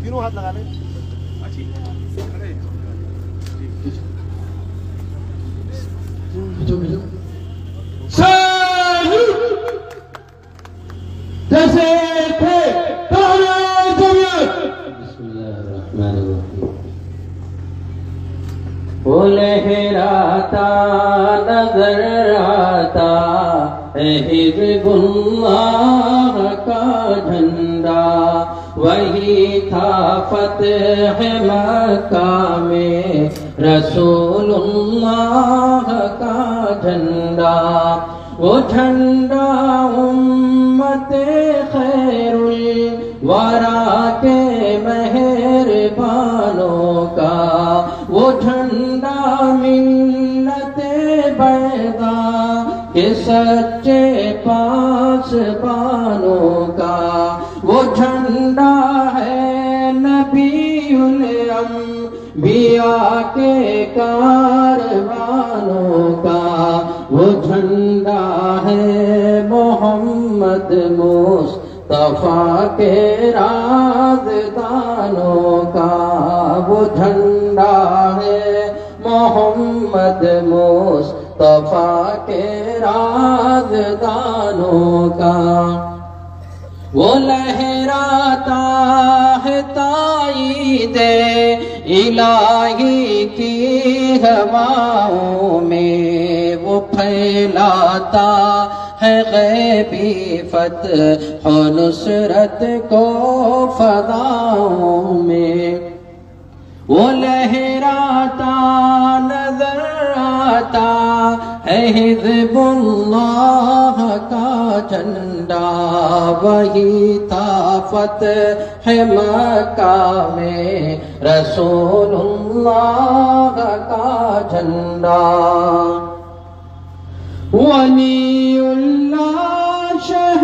तीनों हाथ लगा लें। जैसे थे वो लहराता नजर आता है हिज़्बुल्लाह का झंडा, वही था फ़तह मक्का में रसूलुल्लाह का झंडा। वो झंडा उम्मते खैरुल वरा के मेहरबानों का, वो झंडा मिल्लते बैदा के सच्चे पासबानों का, वो झंडा है नबीउल अंबिया के कारवानों का, वो झंडा है मोहम्मद मुस्तफा के राज़दानों का, वो झंडा है मोहम्मद मुस्तफा के राज़दानों का। वो लहराता है ताईदे इलाही की हवाओं में, वो फैलाता है गैबी फतह और नुसरत को फदाओं में। वो लहराता नजर आता है हिज़्बुल्लाह का झंडा, वही था फ़तह मक्का में रसूलुल्लाह का झंडा। वलीउल्लाह शाह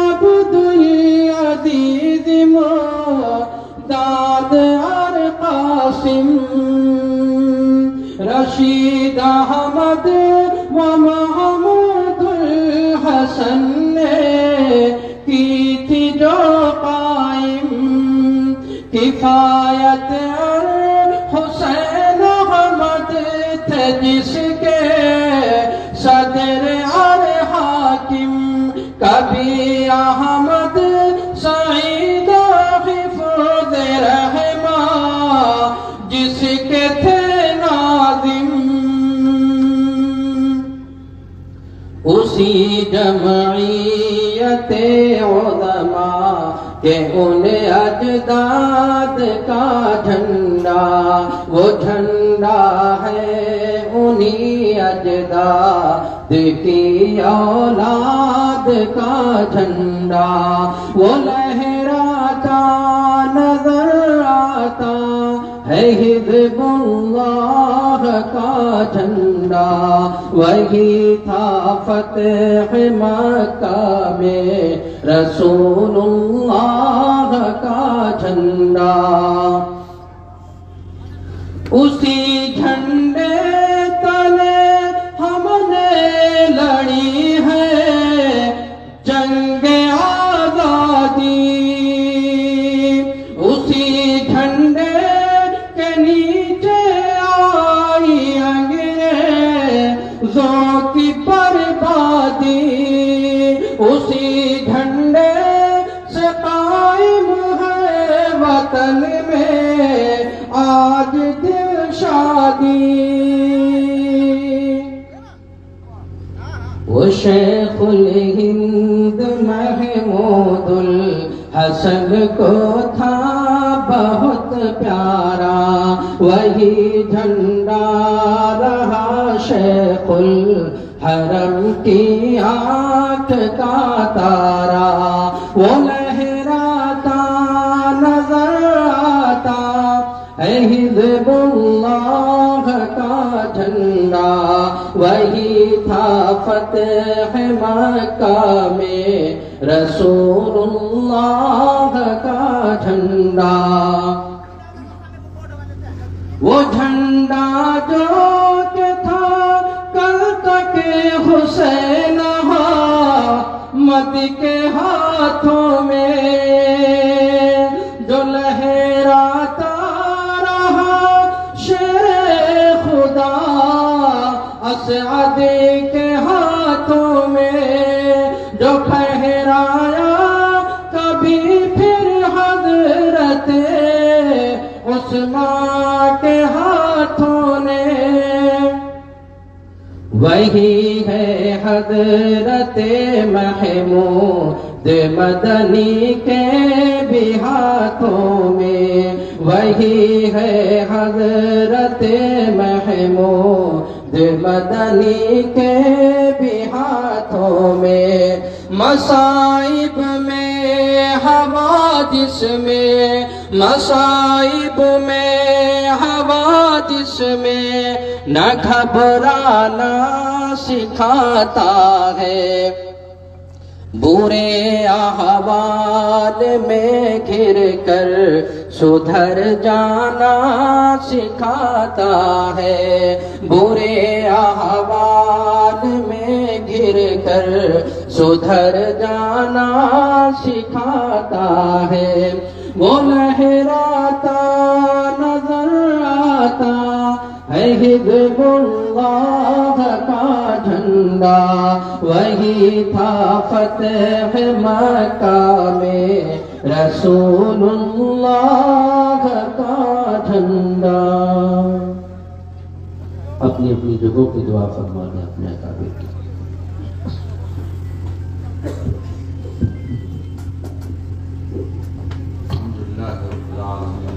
अब्दुल अज़ीज़ मुअद्दद अर कासिम रशीद अहमद व महमूदुल हसन ने की थी जो कायम किफायत अर हुसैन अहमद थे जिसके सदर अर हाकिम, कभी अहमद सईद हिफ़्ज़ रहमा जिसके थे नाज़िम। उसी जमईयते उलमा के उन अजदाद का झंडा, वो झंडा है उन्हीं अजदाद की औलाद का झंडा। वो लहराता नजर आता है हिज़्बुल्लाह का झंडा, वही था फ़तह मक्का में रसूलुल्लाह का झंडा। उसी झंडे तले हमने लड़ी है जंगे आज़ादी, उसी झंडे के नीचे आई अंग्रेज़ों की बर्बादी, उसी झंडे से कायम है वतन में आज दिलशादी। वो शेखुल हिंद महमूदुल हसन को था बहुत प्यारा, वही झंडा रहा शेखुल हरम की आँख का तारा। वो लहराता नजर आता है हिज़्बुल्लाह का झंडा, वही था फ़तह मक्का में रसूलुल्लाह का झंडा। वो झंडा जो के था कल तक हुसैन अहमद के हाथों में, जो लहर लहराता रहा शेर खुदा असअद के हाथों में जो फहराया कभी फिर हज़रत उस्मान के हाथों ने। वही है हज़रत महमूद मदनी के भी हाथों में। वही है हज़रत महमूद मदनी के भी हाथों में। मसाइब में हवादिस में, मसाइब में हवादिस में न घबराना सिखाता है। बुरे अहवाल में घिर कर सुधर जाना सिखाता है। बुरे अहवाल में घिर कर सुधर जाना सिखाता है। वो लहराता नजर आता है हिज़्बुल्लाह का झंडा। वही था फतेह मक्का में रसूलुल्लाह का झंडा। अपनी अपनी जगहों की दुआ फरमाने अपने अकाबिर की। الحمد لله رب العالمين.